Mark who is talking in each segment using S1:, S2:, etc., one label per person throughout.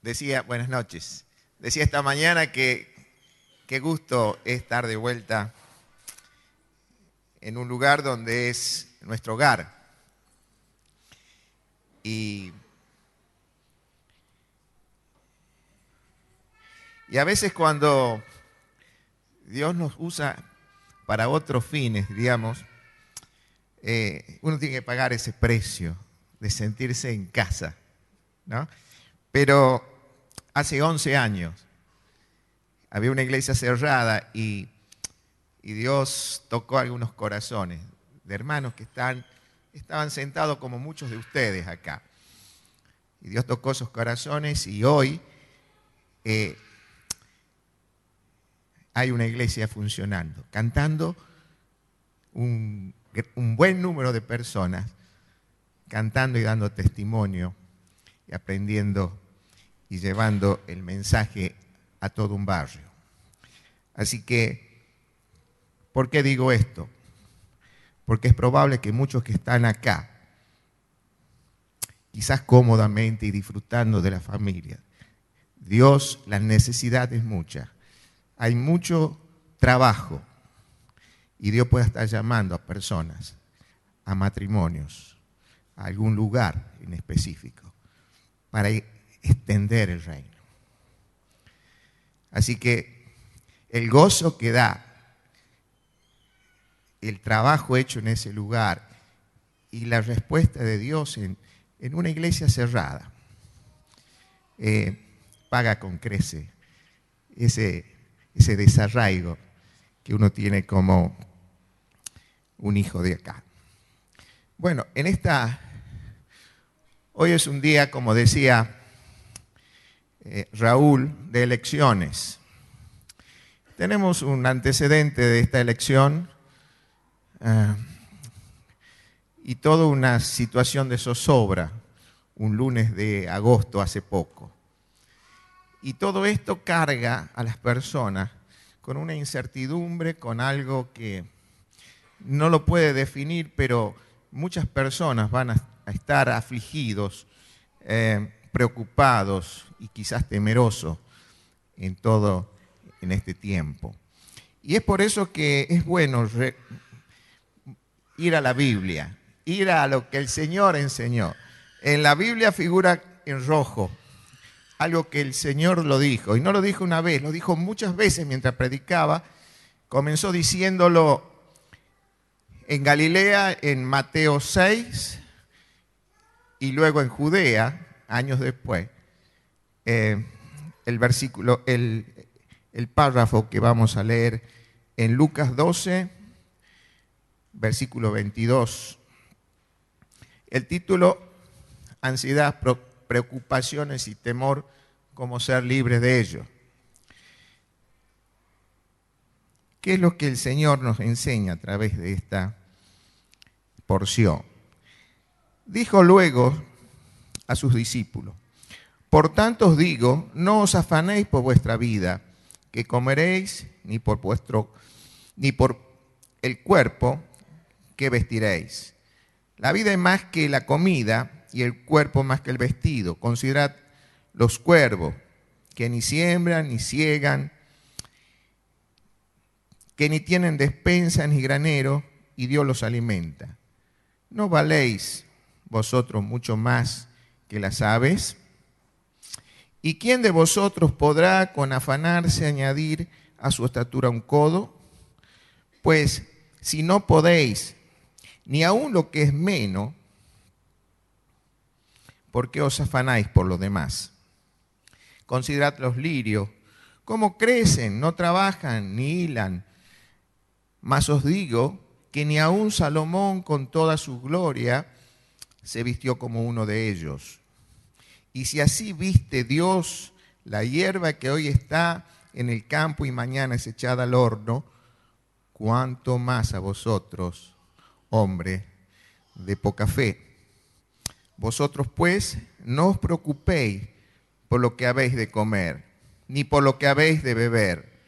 S1: Decía, buenas noches. Decía esta mañana que qué gusto estar de vuelta en un lugar donde es nuestro hogar. Y a veces cuando Dios nos usa para otros fines, digamos, uno tiene que pagar ese precio de sentirse en casa, ¿no? Pero hace 11 años había una iglesia cerrada y Dios tocó algunos corazones de hermanos que estaban sentados como muchos de ustedes acá. Y Dios tocó esos corazones y hoy hay una iglesia funcionando, cantando un buen número de personas, cantando y dando testimonio y aprendiendo y llevando el mensaje a todo un barrio. Así que, ¿por qué digo esto? Porque es probable que muchos que están acá, quizás cómodamente y disfrutando de la familia, Dios, la necesidad es mucha. Hay mucho trabajo y Dios puede estar llamando a personas, a matrimonios, a algún lugar en específico, para extender el reino. Así que el gozo que da el trabajo hecho en ese lugar y la respuesta de Dios en una iglesia cerrada, paga con creces ese desarraigo que uno tiene como un hijo de acá. Bueno, hoy es un día, como decía Raúl, de elecciones. Tenemos un antecedente de esta elección y toda una situación de zozobra, un lunes de agosto hace poco. Y todo esto carga a las personas con una incertidumbre, con algo que no lo puede definir, pero muchas personas van a estar afligidos, preocupados y quizás temerosos en este tiempo. Y es por eso que es bueno ir a la Biblia, ir a lo que el Señor enseñó. En la Biblia figura en rojo algo que el Señor lo dijo, y no lo dijo una vez, lo dijo muchas veces mientras predicaba. Comenzó diciéndolo en Galilea, en Mateo 6, y luego en Judea, años después, el párrafo que vamos a leer en Lucas 12, versículo 22. El título, ansiedad, preocupaciones y temor, cómo ser libres de ello. ¿Qué es lo que el Señor nos enseña a través de esta porción? Dijo luego a sus discípulos: por tanto os digo, no os afanéis por vuestra vida, que comeréis, ni por el cuerpo que vestiréis. La vida es más que la comida y el cuerpo más que el vestido. Considerad los cuervos, que ni siembran ni siegan, que ni tienen despensa ni granero, y Dios los alimenta. ¿No valéis vosotros mucho más que las aves? ¿Y quién de vosotros podrá con afanarse añadir a su estatura un codo? Pues si no podéis, ni aun lo que es menos, ¿por qué os afanáis por lo demás? Considerad los lirios, cómo crecen, no trabajan ni hilan. Mas os digo que ni aun Salomón con toda su gloria se vistió como uno de ellos. Y si así viste Dios la hierba que hoy está en el campo y mañana es echada al horno, cuánto más a vosotros, hombre de poca fe. Vosotros pues no os preocupéis por lo que habéis de comer, ni por lo que habéis de beber,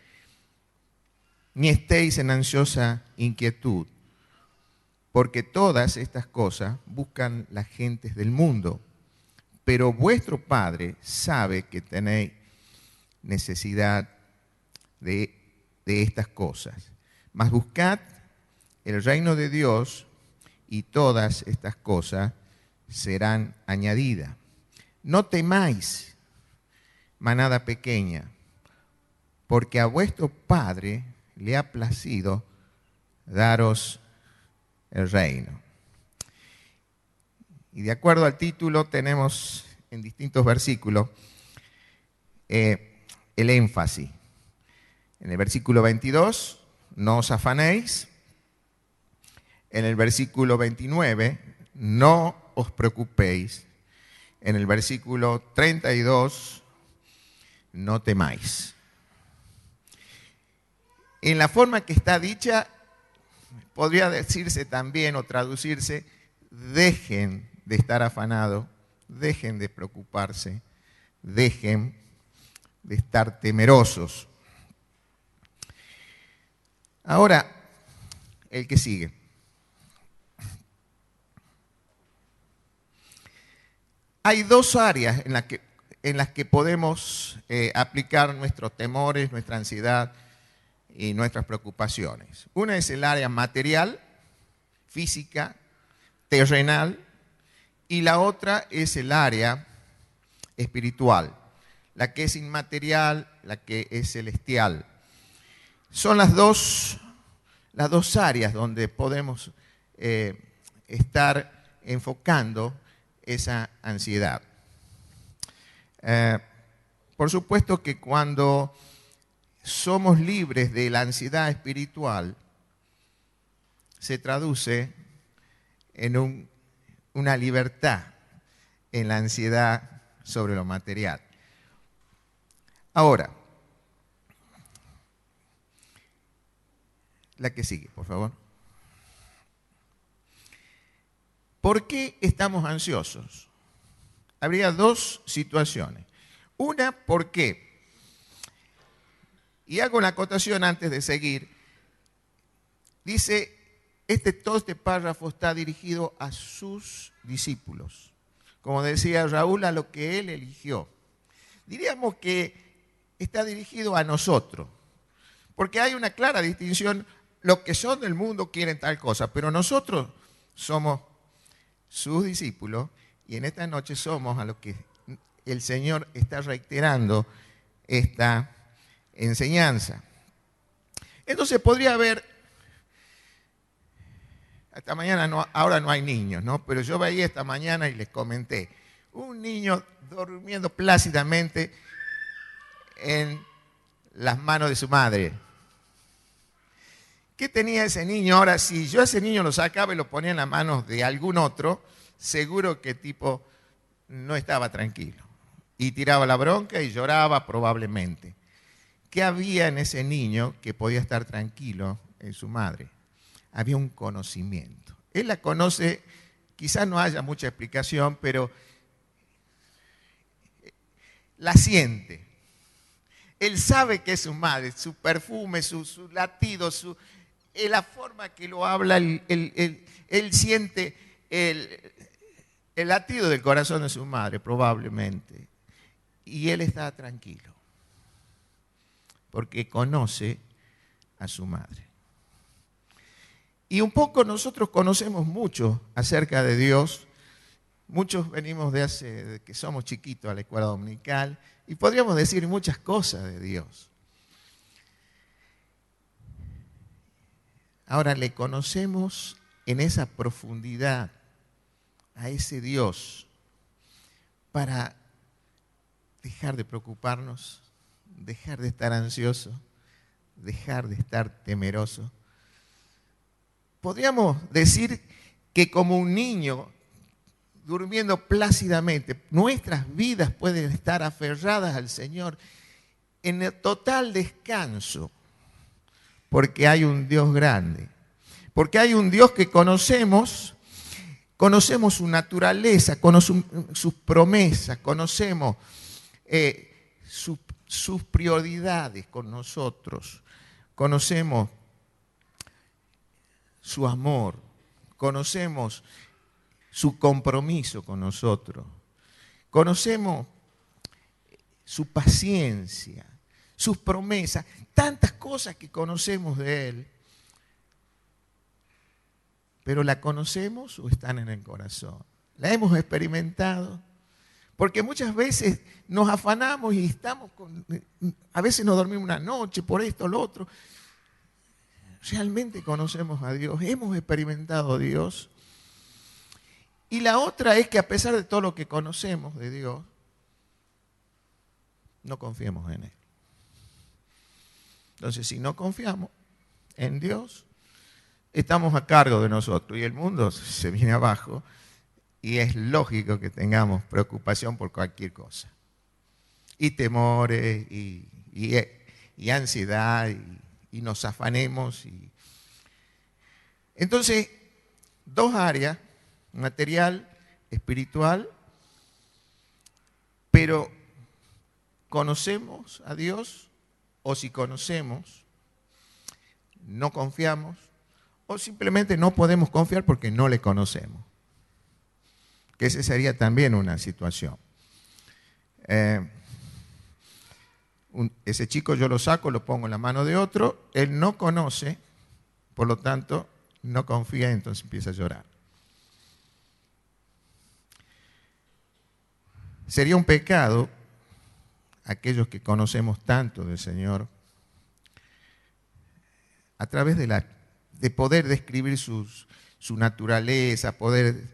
S1: ni estéis en ansiosa inquietud, porque todas estas cosas buscan las gentes del mundo, pero vuestro Padre sabe que tenéis necesidad de estas cosas. Mas buscad el reino de Dios y todas estas cosas serán añadidas. No temáis, manada pequeña, porque a vuestro Padre le ha placido daros el reino. Y de acuerdo al título tenemos en distintos versículos el énfasis. En el versículo 22, no os afanéis. En el versículo 29, no os preocupéis. En el versículo 32, no temáis. En la forma que está dicha, podría decirse también o traducirse, dejen de estar afanados, dejen de preocuparse, dejen de estar temerosos. Ahora, el que sigue. Hay dos áreas en las que podemos aplicar nuestros temores, nuestra ansiedad y nuestras preocupaciones. Una es el área material, física, terrenal, y la otra es el área espiritual, la que es inmaterial, la que es celestial. Son las dos áreas donde podemos estar enfocando esa ansiedad. Por supuesto que cuando somos libres de la ansiedad espiritual, se traduce en una libertad en la ansiedad sobre lo material. Ahora, la que sigue, por favor. ¿Por qué estamos ansiosos? Habría dos situaciones. Una, ¿por qué? Y hago una acotación antes de seguir. Dice, todo este párrafo está dirigido a sus discípulos. Como decía Raúl, a lo que él eligió. Diríamos que está dirigido a nosotros. Porque hay una clara distinción. Los que son del mundo quieren tal cosa, pero nosotros somos sus discípulos y en esta noche somos a los que el Señor está reiterando esta enseñanza. Entonces podría haber, esta mañana ahora no hay niños, ¿no? Pero yo veía esta mañana y les comenté, un niño durmiendo plácidamente en las manos de su madre. ¿Qué tenía ese niño? Ahora, si yo a ese niño lo sacaba y lo ponía en las manos de algún otro, seguro que tipo no estaba tranquilo. Y tiraba la bronca y lloraba probablemente. ¿Qué había en ese niño que podía estar tranquilo en su madre? Había un conocimiento. Él la conoce, quizás no haya mucha explicación, pero la siente. Él sabe que es su madre, su perfume, su latido, la forma que lo habla, él siente el latido del corazón de su madre, probablemente. Y él está tranquilo, porque conoce a su madre. Y un poco nosotros conocemos mucho acerca de Dios. Muchos venimos de que somos chiquitos a la escuela dominical y podríamos decir muchas cosas de Dios. Ahora le conocemos en esa profundidad a ese Dios para dejar de preocuparnos, dejar de estar ansioso, dejar de estar temeroso. Podríamos decir que como un niño durmiendo plácidamente, nuestras vidas pueden estar aferradas al Señor en el total descanso, porque hay un Dios grande, porque hay un Dios que conocemos su naturaleza, conocemos sus promesas, conocemos sus prioridades con nosotros, conocemos su amor, conocemos su compromiso con nosotros, conocemos su paciencia, sus promesas, tantas cosas que conocemos de Él. Pero ¿la conocemos o están en el corazón? ¿La hemos experimentado? Porque muchas veces nos afanamos y a veces nos dormimos una noche por esto o lo otro. ¿Realmente conocemos a Dios? ¿Hemos experimentado a Dios? Y la otra es que a pesar de todo lo que conocemos de Dios, no confiemos en Él. Entonces, si no confiamos en Dios, estamos a cargo de nosotros y el mundo se viene abajo y es lógico que tengamos preocupación por cualquier cosa. Y temores y ansiedad y nos afanemos. Entonces, dos áreas, material, espiritual, pero ¿conocemos a Dios? O si conocemos, no confiamos, o simplemente no podemos confiar porque no le conocemos. Que esa sería también una situación. Ese chico yo lo saco, lo pongo en la mano de otro, él no conoce, por lo tanto no confía, entonces empieza a llorar. Sería un pecado aquellos que conocemos tanto del Señor a través de poder describir su naturaleza,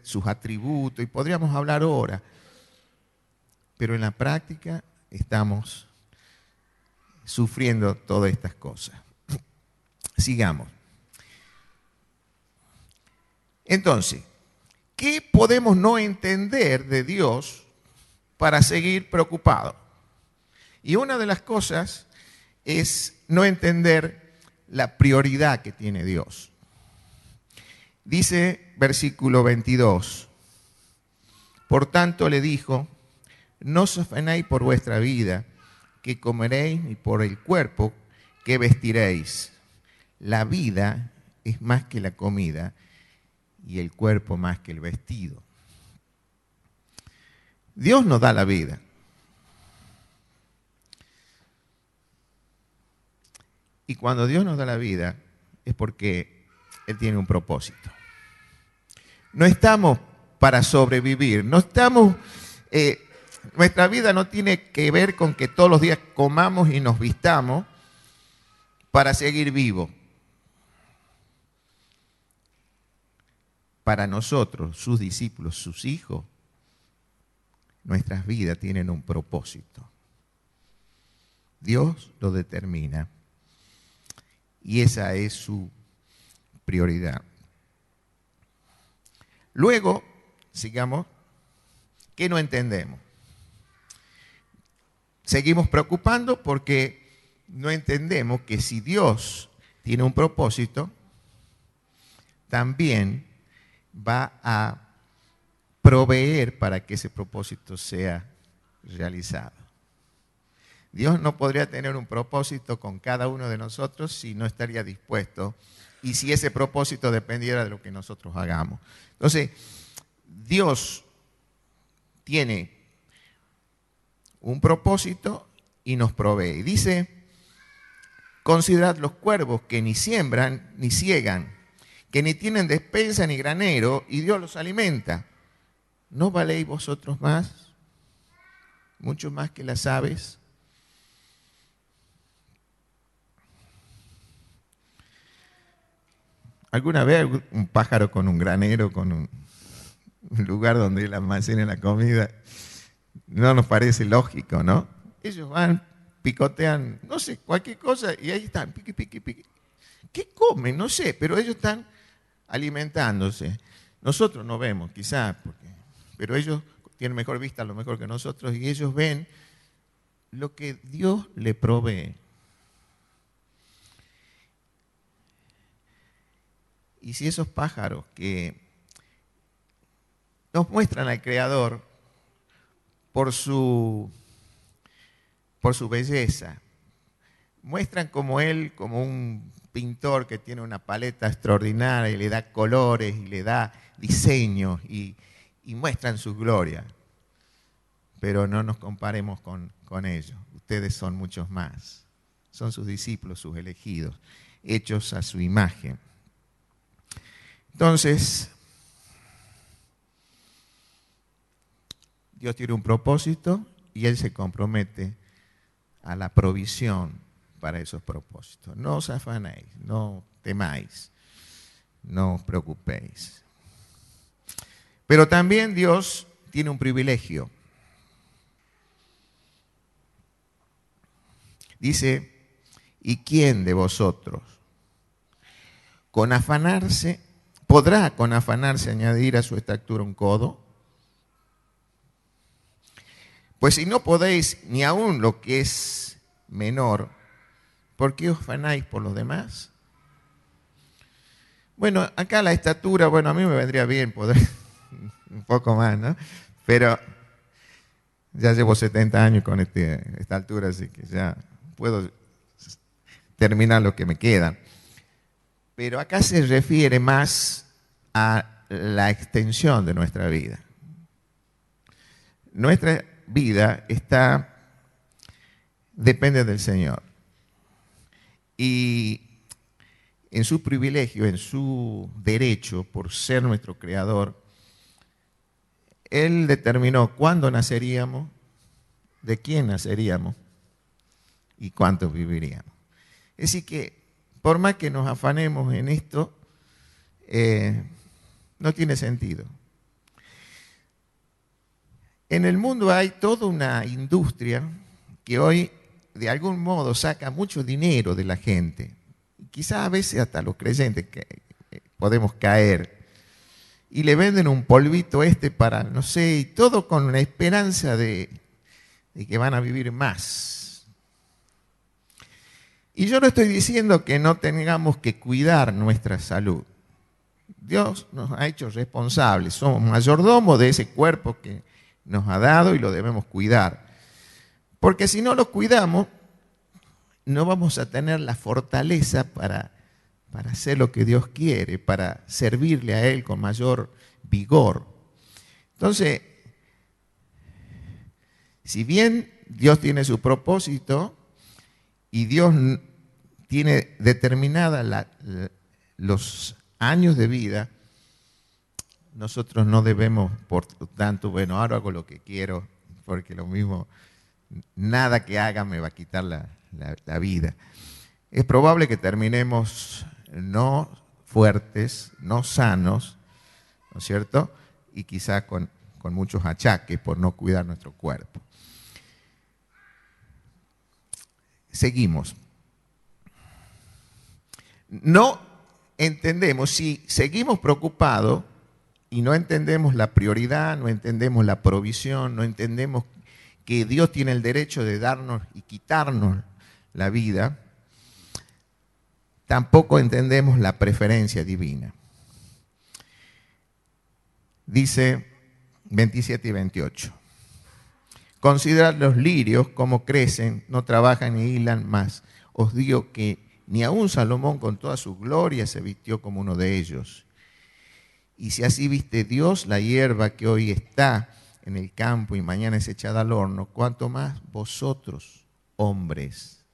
S1: sus atributos, y podríamos hablar ahora, pero en la práctica estamos sufriendo todas estas cosas. Sigamos. Entonces, ¿qué podemos no entender de Dios para seguir preocupados? Y una de las cosas es no entender la prioridad que tiene Dios. Dice versículo 22, por tanto le dijo, no os afanéis por vuestra vida, que comeréis, ni por el cuerpo que vestiréis. La vida es más que la comida y el cuerpo más que el vestido. Dios nos da la vida. Y cuando Dios nos da la vida es porque Él tiene un propósito. No estamos para sobrevivir, nuestra vida no tiene que ver con que todos los días comamos y nos vistamos para seguir vivos. Para nosotros, sus discípulos, sus hijos, nuestras vidas tienen un propósito. Dios lo determina y esa es su prioridad. Luego, sigamos, ¿qué no entendemos? Seguimos preocupando porque no entendemos que si Dios tiene un propósito, también va a proveer para que ese propósito sea realizado. Dios no podría tener un propósito con cada uno de nosotros si no estaría dispuesto y si ese propósito dependiera de lo que nosotros hagamos. Entonces, Dios tiene un propósito y nos provee. Dice, considerad los cuervos que ni siembran ni ciegan, que ni tienen despensa ni granero, y Dios los alimenta. ¿No valéis vosotros más? Mucho más que las aves. ¿Alguna vez un pájaro con un granero, con un lugar donde él almacena la comida? No nos parece lógico, ¿no? Ellos van, picotean, no sé, cualquier cosa, y ahí están, pique, pique, pique. ¿Qué comen? No sé, pero ellos están alimentándose. Nosotros no vemos, quizás, pero ellos tienen mejor vista, a lo mejor que nosotros, y ellos ven lo que Dios le provee. Y si esos pájaros que nos muestran al Creador por su belleza, muestran como Él, como un pintor que tiene una paleta extraordinaria y le da colores y le da diseños y muestran su gloria. pero no nos comparemos con ellos. Ustedes son muchos más. Son sus discípulos, sus elegidos, hechos a su imagen. Entonces, Dios tiene un propósito y Él se compromete a la provisión para esos propósitos. No os afanéis, no temáis, no os preocupéis. Pero también Dios tiene un privilegio. Dice, ¿y quién de vosotros podrá con afanarse añadir a su estatura un codo? Pues si no podéis ni aun lo que es menor, ¿por qué os afanáis por los demás? Bueno, acá la estatura, bueno, a mí me vendría bien poder un poco más, ¿no? Pero ya llevo 70 años con esta altura, así que ya puedo terminar lo que me queda. Pero acá se refiere más a la extensión de nuestra vida. Nuestra vida depende del Señor. Y en su privilegio, en su derecho por ser nuestro creador, Él determinó cuándo naceríamos, de quién naceríamos y cuántos viviríamos. Es decir que, por más que nos afanemos en esto, no tiene sentido. En el mundo hay toda una industria que hoy, de algún modo, saca mucho dinero de la gente. Quizás a veces hasta los creyentes podemos caer. Y le venden un polvito para, no sé, y todo con la esperanza de que van a vivir más. Y yo no estoy diciendo que no tengamos que cuidar nuestra salud. Dios nos ha hecho responsables, somos mayordomos de ese cuerpo que nos ha dado y lo debemos cuidar. Porque si no lo cuidamos, no vamos a tener la fortaleza para hacer lo que Dios quiere, para servirle a Él con mayor vigor. Entonces, si bien Dios tiene su propósito y Dios tiene determinadas los años de vida, nosotros no debemos, por tanto, bueno, ahora hago lo que quiero, porque lo mismo, nada que haga me va a quitar la vida. Es probable que terminemos no fuertes, no sanos, ¿no es cierto? Y quizás con muchos achaques por no cuidar nuestro cuerpo. Seguimos. No entendemos, si seguimos preocupados y no entendemos la prioridad, no entendemos la provisión, no entendemos que Dios tiene el derecho de darnos y quitarnos la vida, tampoco entendemos la preferencia divina. Dice 27 y 28. Considerad los lirios como crecen, no trabajan ni hilan más. Os digo que ni aun Salomón con toda su gloria se vistió como uno de ellos. Y si así viste Dios la hierba que hoy está en el campo y mañana es echada al horno, cuánto más vosotros, hombres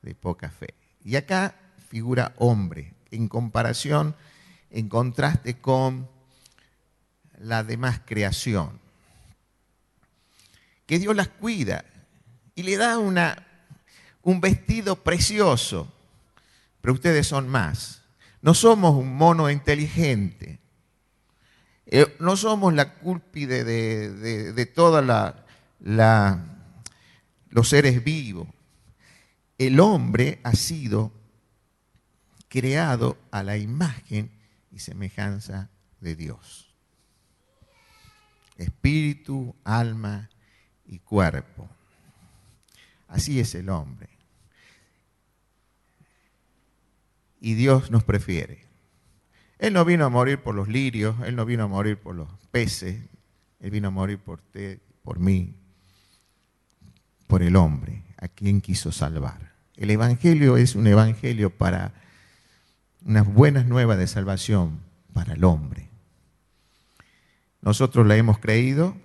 S1: de poca fe. Y acá figura hombre, en comparación, en contraste con la demás creación. Que Dios las cuida y le da un vestido precioso, pero ustedes son más. No somos un mono inteligente. No somos la cúspide de todos los seres vivos. El hombre ha sido creado a la imagen y semejanza de Dios. Espíritu, alma y cuerpo. Así es el hombre. Y Dios nos prefiere. Él no vino a morir por los lirios, Él no vino a morir por los peces, Él vino a morir por usted, por mí, por el hombre, a quien quiso salvar. El Evangelio es un evangelio para unas buenas nuevas de salvación para el hombre. Nosotros la hemos creído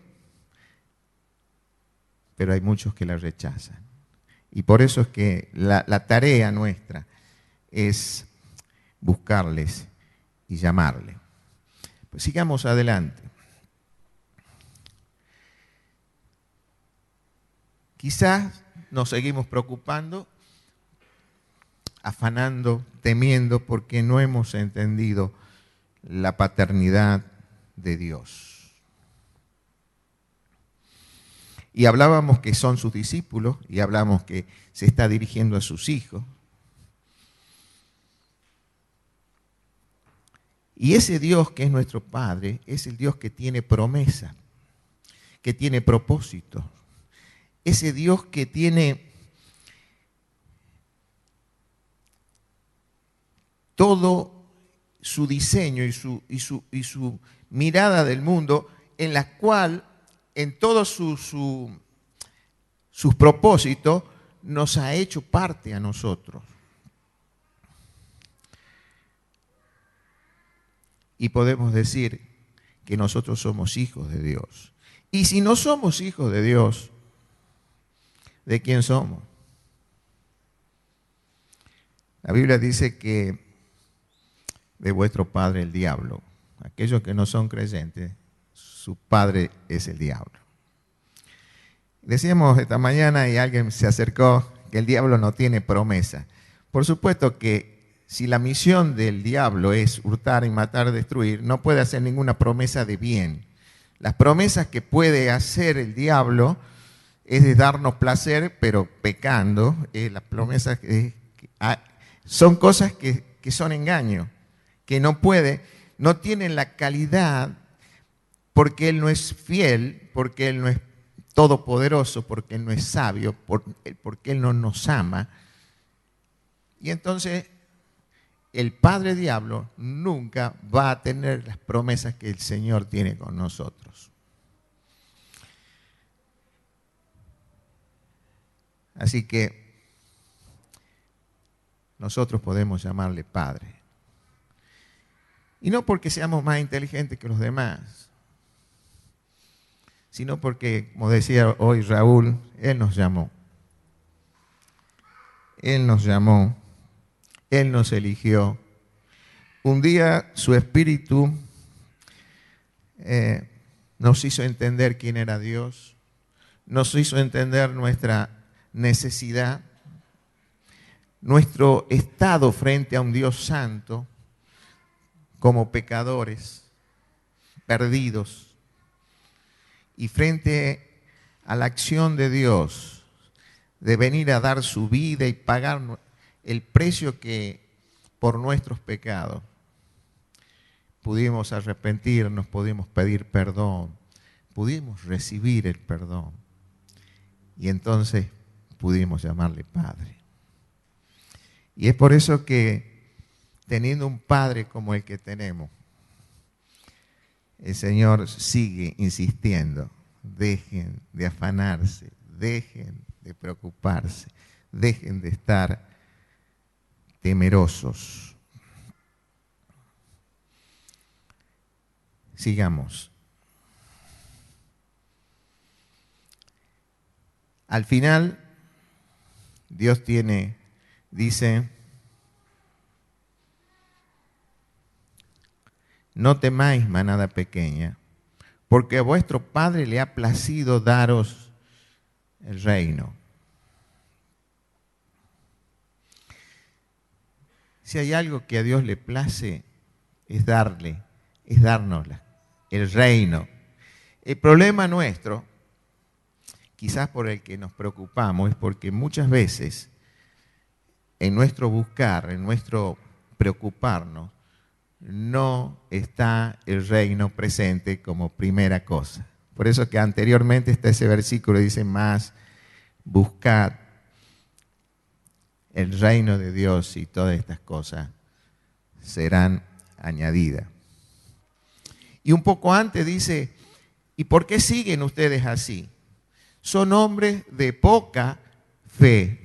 S1: pero hay muchos que la rechazan. Y por eso es que la tarea nuestra es buscarles y llamarles. Pues sigamos adelante. Quizás nos seguimos preocupando, afanando, temiendo, porque no hemos entendido la paternidad de Dios. Y hablábamos que son sus discípulos, y hablamos que se está dirigiendo a sus hijos. Y ese Dios que es nuestro Padre es el Dios que tiene promesa, que tiene propósito. Ese Dios que tiene todo su diseño y su mirada del mundo, en la cual en todos sus propósitos nos ha hecho parte a nosotros. Y podemos decir que nosotros somos hijos de Dios. Y si no somos hijos de Dios, ¿de quién somos? La Biblia dice que de vuestro padre el diablo. Aquellos que no son creyentes, su padre es el diablo. Decíamos esta mañana y alguien se acercó que el diablo no tiene promesa. Por supuesto que si la misión del diablo es hurtar y matar, destruir, no puede hacer ninguna promesa de bien. Las promesas que puede hacer el diablo es de darnos placer, pero pecando. Las promesas son cosas que son engaño, que no tienen la calidad, porque Él no es fiel, porque Él no es todopoderoso, porque Él no es sabio, porque Él no nos ama. Y entonces el padre diablo nunca va a tener las promesas que el Señor tiene con nosotros. Así que nosotros podemos llamarle Padre. Y no porque seamos más inteligentes que los demás, sino porque, como decía hoy Raúl, Él nos llamó. Él nos llamó. Él nos eligió. Un día su Espíritu nos hizo entender quién era Dios, nos hizo entender nuestra necesidad, nuestro estado frente a un Dios santo, como pecadores, perdidos, y frente a la acción de Dios, de venir a dar su vida y pagar el precio que por nuestros pecados pudimos arrepentirnos, pudimos pedir perdón, pudimos recibir el perdón y entonces pudimos llamarle Padre. Y es por eso que teniendo un Padre como el que tenemos, el Señor sigue insistiendo: dejen de afanarse, dejen de preocuparse, dejen de estar temerosos. Sigamos. Al final, Dios dice: no temáis, manada pequeña, porque a vuestro Padre le ha placido daros el reino. Si hay algo que a Dios le place, es darnos el reino. El problema nuestro, quizás por el que nos preocupamos, es porque muchas veces en nuestro buscar, en nuestro preocuparnos, no está el reino presente como primera cosa. Por eso que anteriormente está ese versículo, dice: más buscad el reino de Dios y todas estas cosas serán añadidas. Y un poco antes dice: ¿y por qué siguen ustedes así? Son hombres de poca fe.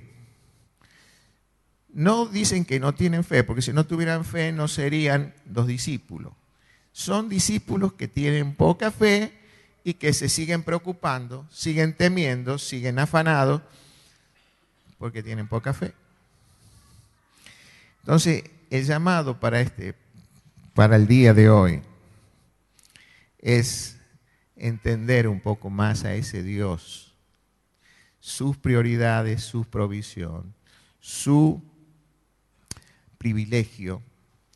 S1: No dicen que no tienen fe, porque si no tuvieran fe no serían los discípulos. Son discípulos que tienen poca fe y que se siguen preocupando, siguen temiendo, siguen afanados porque tienen poca fe. Entonces, el llamado para el día de hoy es entender un poco más a ese Dios, sus prioridades, su provisión, su privilegio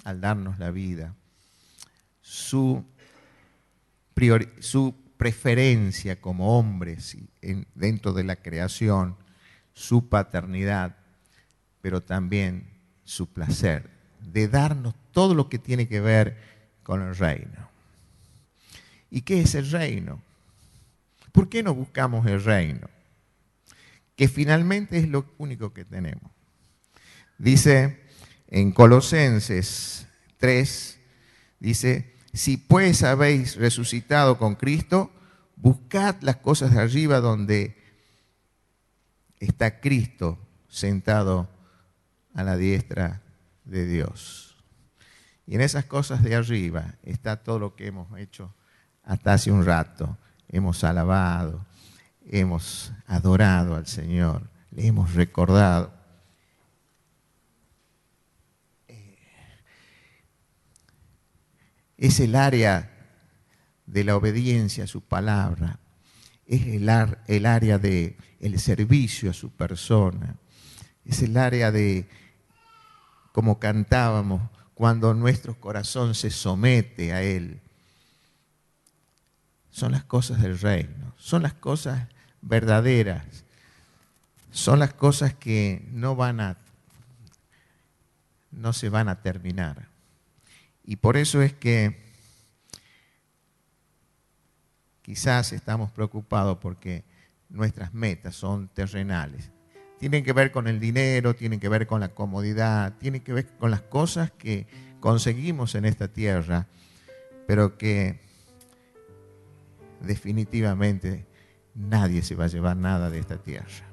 S1: al darnos la vida, su preferencia como hombres dentro de la creación, su paternidad, pero también su placer de darnos todo lo que tiene que ver con el reino. ¿Y qué es el reino? ¿Por qué no buscamos el reino? Que finalmente es lo único que tenemos. Dice en Colosenses 3, dice, si pues habéis resucitado con Cristo, buscad las cosas de arriba donde está Cristo sentado a la diestra de Dios. Y en esas cosas de arriba está todo lo que hemos hecho hasta hace un rato. Hemos alabado, hemos adorado al Señor, le hemos recordado. Es el área de la obediencia a su palabra, es el área del servicio a su persona, es el área de, como cantábamos, cuando nuestro corazón se somete a Él. Son las cosas del reino, son las cosas verdaderas, son las cosas que no se van a terminar. Y por eso es que quizás estamos preocupados porque nuestras metas son terrenales. Tienen que ver con el dinero, tienen que ver con la comodidad, tienen que ver con las cosas que conseguimos en esta tierra, pero que definitivamente nadie se va a llevar nada de esta tierra.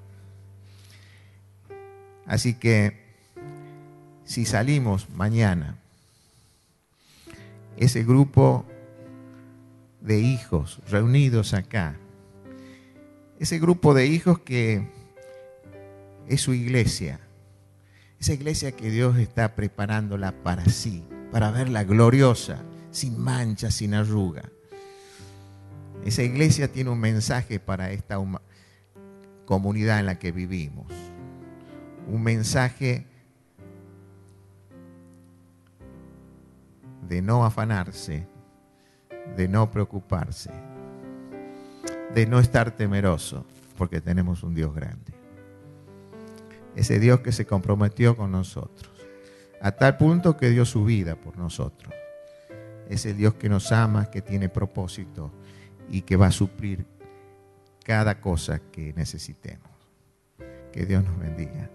S1: Así que si salimos mañana, ese grupo de hijos reunidos acá, ese grupo de hijos que es su iglesia, esa iglesia que Dios está preparándola para sí, para verla gloriosa, sin mancha, sin arruga. Esa iglesia tiene un mensaje para esta comunidad en la que vivimos, un mensaje de no afanarse, de no preocuparse, de no estar temeroso, porque tenemos un Dios grande. Ese Dios que se comprometió con nosotros, a tal punto que dio su vida por nosotros. Ese Dios que nos ama, que tiene propósito y que va a suplir cada cosa que necesitemos. Que Dios nos bendiga.